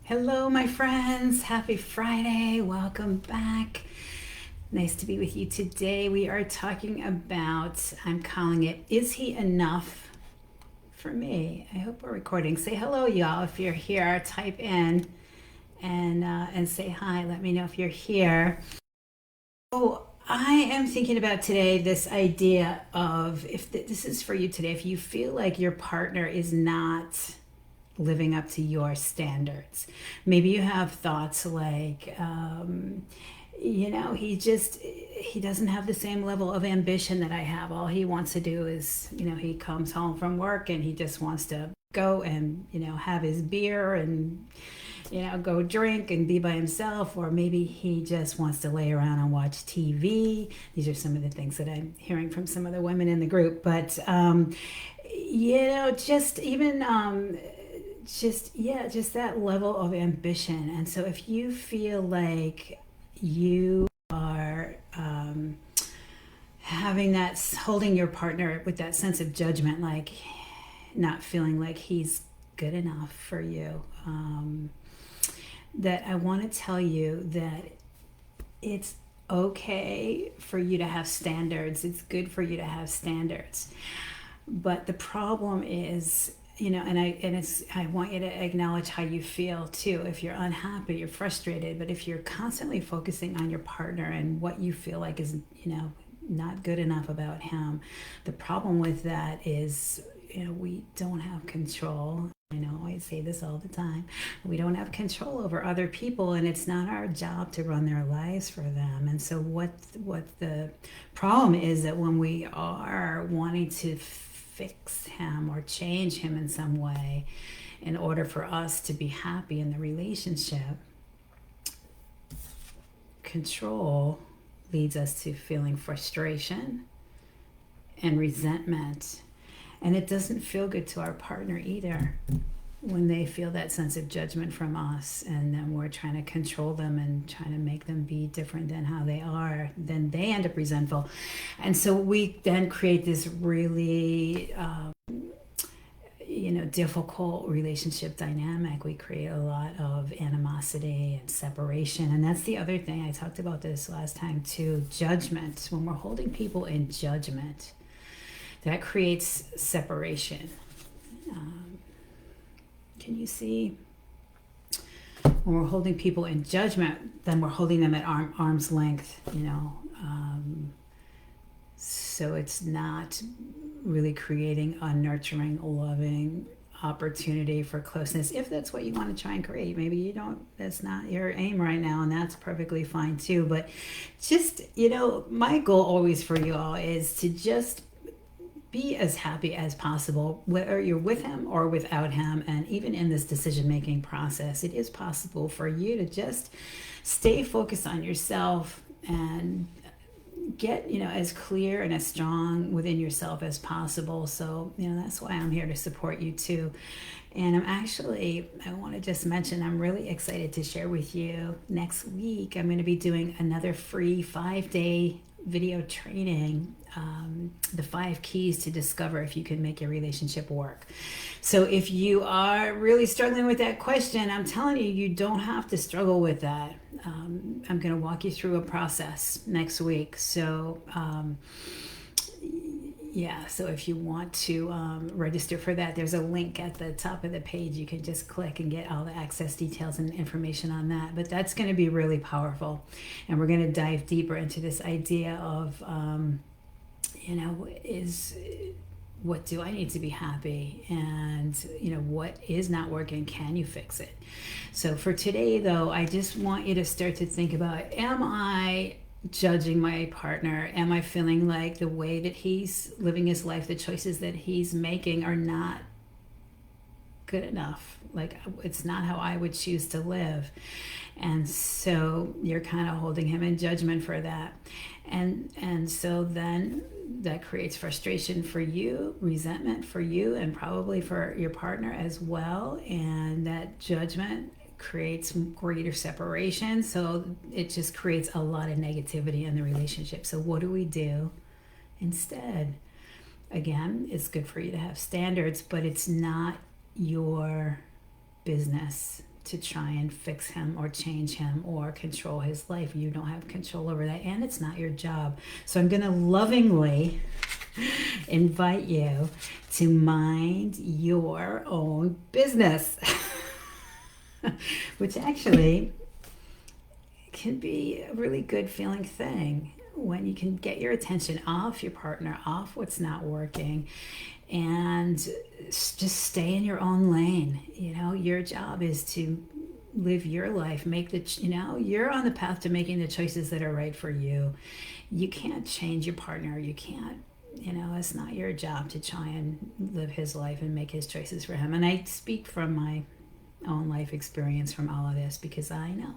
Hello, my friends. Happy Friday. Welcome back. Nice to be with you today. We are talking about, I'm calling it, Is He Enough for Me? I hope we're recording. Say hello, y'all. If you're here, type in and say hi. Let me know if you're here. Oh, I am thinking about today this idea of if this is for you today, if you feel like your partner is not living up to your standards. Maybe you have thoughts like, he doesn't have the same level of ambition that I have. All he wants to do is, he comes home from work and he just wants to go and, have his beer and, go drink and be by himself, or maybe he just wants to lay around and watch TV. These are some of the things that I'm hearing from some of the women in the group. But, just even just that level of ambition. And so if you feel like you are having that, holding your partner with that sense of judgment, like not feeling like he's good enough for you, that I want to tell you that it's okay for you to have standards. It's good for you to have standards. But the problem is, I want you to acknowledge how you feel too. If you're unhappy, you're frustrated, but if you're constantly focusing on your partner and what you feel like is, not good enough about him, the problem with that is, we don't have control. I know I say this all the time. We don't have control over other people, and it's not our job to run their lives for them. And so, what the problem is that when we are wanting to fix him or change him in some way in order for us to be happy in the relationship, control leads us to feeling frustration and resentment. And it doesn't feel good to our partner either when they feel that sense of judgment from us, and then we're trying to control them and trying to make them be different than how they are. Then they end up resentful. And so we then create this really difficult relationship dynamic. We create a lot of animosity and separation. And that's the other thing. I talked about this last time too. Judgment. When we're holding people in judgment, that creates separation. Can you see? When we're holding people in judgment, then we're holding them at arm's length, so it's not really creating a nurturing, loving opportunity for closeness. If that's what you want to try and create, maybe you don't, that's not your aim right now, and that's perfectly fine too. But just, my goal always for you all is to just be as happy as possible, whether you're with him or without him. And even in this decision making process, it is possible for you to just stay focused on yourself and get as clear and as strong within yourself as possible. So that's why I'm here to support you too. And I want to just mention, I'm really excited to share with you next week. I'm going to be doing another free 5-day video training, the 5 keys to discover if you can make your relationship work. So if you are really struggling with that question, I'm telling you, you don't have to struggle with that. I'm going to walk you through a process next week. So so if you want to register for that, there's a link at the top of the page. You can just click and get all the access details and information on that. But that's going to be really powerful. And we're going to dive deeper into this idea of, what do I need to be happy? And, what is not working? Can you fix it? So for today, though, I just want you to start to think about, am I judging my partner? Am I feeling like the way that he's living his life, the choices that he's making are not good enough? Like, it's not how I would choose to live. And so you're kind of holding him in judgment for that. And so then that creates frustration for you, resentment for you, and probably for your partner as well. And that judgment creates greater separation. So it just creates a lot of negativity in the relationship. So what do we do instead? Again, it's good for you to have standards, but it's not your business to try and fix him or change him or control his life. You don't have control over that, and it's not your job. So I'm going to lovingly invite you to mind your own business, which actually can be a really good feeling thing when you can get your attention off your partner, off what's not working, and just stay in your own lane. Your job is to live your life, you're on the path to making the choices that are right for you. You can't change your partner. You can't, it's not your job to try and live his life and make his choices for him. And I speak from my own life experience from all of this, because I know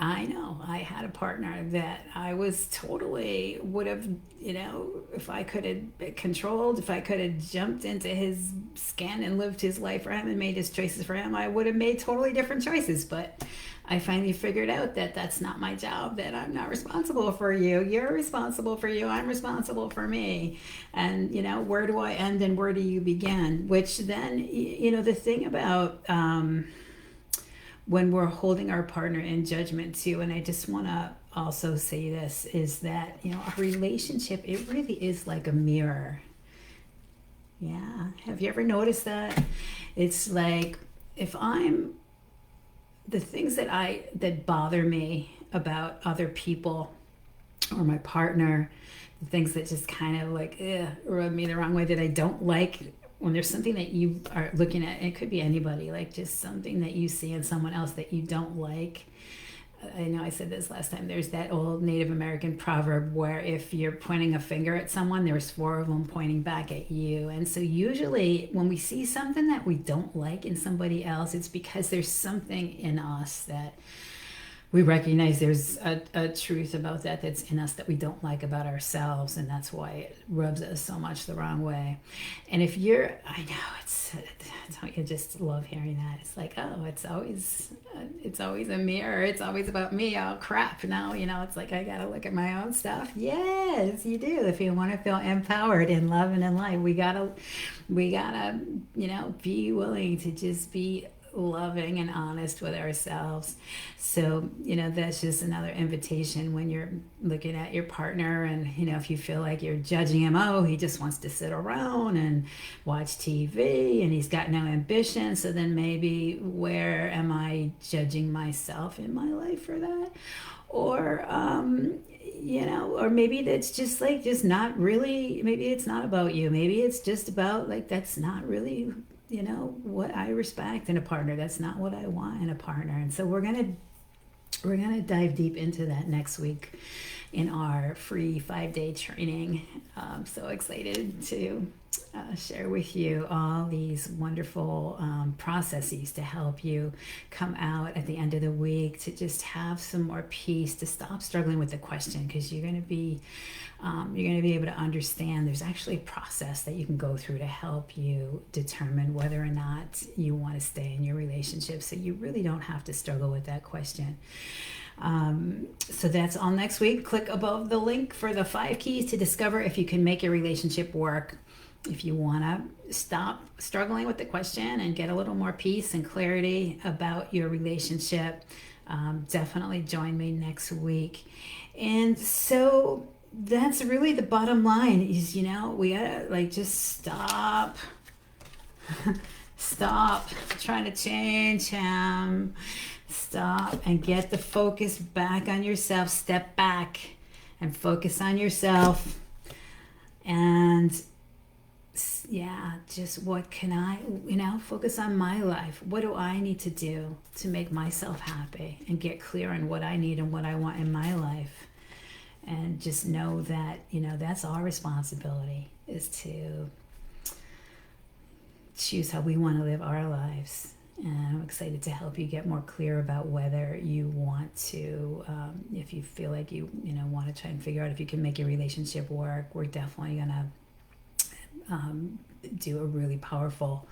I had a partner that I was totally would have, if I could have controlled, if I could have jumped into his skin and lived his life for him and made his choices for him, I would have made totally different choices. But I finally figured out that that's not my job, that I'm not responsible for you. You're responsible for you. I'm responsible for me. And, where do I end and where do you begin? Which then, the thing about, when we're holding our partner in judgment too, and I just want to also say this, is that our relationship, it really is like a mirror. Yeah, have you ever noticed that? It's like, if I'm the things that bother me about other people or my partner, the things that just kind of like rub me the wrong way, that I don't like, when there's something that you are looking at, it could be anybody, like just something that you see in someone else that you don't like. I know I said this last time, there's that old Native American proverb where if you're pointing a finger at someone, there's 4 of them pointing back at you. And so usually when we see something that we don't like in somebody else, it's because there's something in us that we recognize there's a truth about that's in us that we don't like about ourselves, and that's why it rubs us so much the wrong way. And if you're, I know it's you just love hearing that. It's like, oh, it's always a mirror. It's always about me. Oh crap! Now it's like I gotta look at my own stuff. Yes, you do. If you want to feel empowered in love and in life, we gotta be willing to just be loving and honest with ourselves. So that's just another invitation when you're looking at your partner, and if you feel like you're judging him, oh, he just wants to sit around and watch TV and he's got no ambition, so then maybe where am I judging myself in my life for that? Or or maybe that's just like, just not really, maybe it's not about you, maybe it's just about like, that's not really what I respect in a partner. That's not what I want in a partner. And so we're gonna dive deep into that next week in our free 5-day training. I'm so excited to share with you all these wonderful processes to help you come out at the end of the week to just have some more peace, to stop struggling with the question, because you're going to be able to understand there's actually a process that you can go through to help you determine whether or not you want to stay in your relationship, so you really don't have to struggle with that question. So that's all next week. Click above the link for the 5 keys to discover if you can make your relationship work. If you want to stop struggling with the question and get a little more peace and clarity about your relationship, definitely join me next week. And so that's really the bottom line is, we gotta just stop trying to change him. Stop and get the focus back on yourself. Step back and focus on yourself. And just what can I, focus on my life. What do I need to do to make myself happy, and get clear on what I need and what I want in my life. And just know that, that's our responsibility, is to choose how we want to live our lives. And I'm excited to help you get more clear about whether you want to, if you feel like you want to try and figure out if you can make your relationship work. We're definitely going to do a really powerful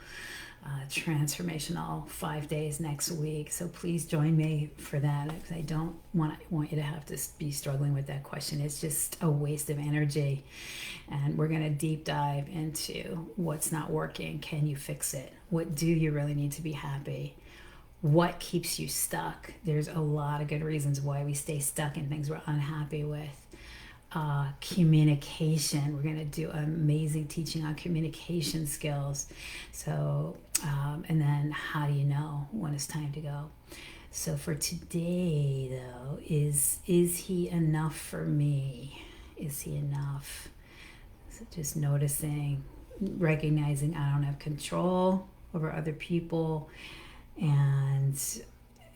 transformational 5 days next week. So please join me for that, because I don't want you to have to be struggling with that question. It's just a waste of energy. And we're going to deep dive into what's not working. Can you fix it? What do you really need to be happy? What keeps you stuck? There's a lot of good reasons why we stay stuck in things we're unhappy with. Communication. We're going to do amazing teaching on communication skills. So, and then how do you know when it's time to go? So for today, though, is he enough for me? Is he enough? So just noticing, recognizing I don't have control over other people, and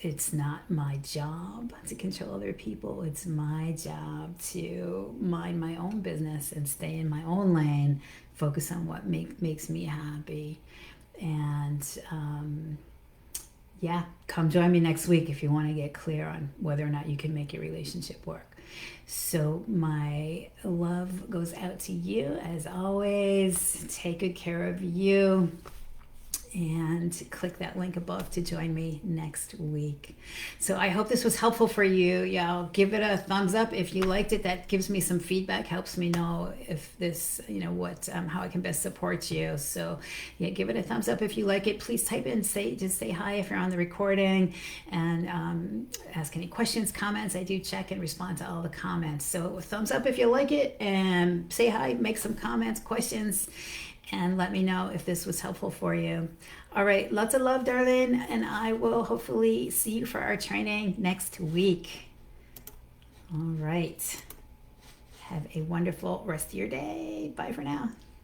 it's not my job to control other people. It's my job to mind my own business and stay in my own lane, focus on what makes me happy. And yeah, come join me next week if you want to get clear on whether or not you can make your relationship work. So my love goes out to you as always. Take good care of you. And click that link above to join me next week. So I hope this was helpful for you. Yeah, give it a thumbs up if you liked it. That gives me some feedback, helps me know if this, what, how I can best support you. So yeah, give it a thumbs up if you like it. Please type in, just say hi if you're on the recording, and ask any questions, comments. I do check and respond to all the comments. So thumbs up if you like it, and say hi, make some comments, questions, and let me know if this was helpful for you. All right, lots of love, darling, and I will hopefully see you for our training next week. All right. Have a wonderful rest of your day. Bye for now.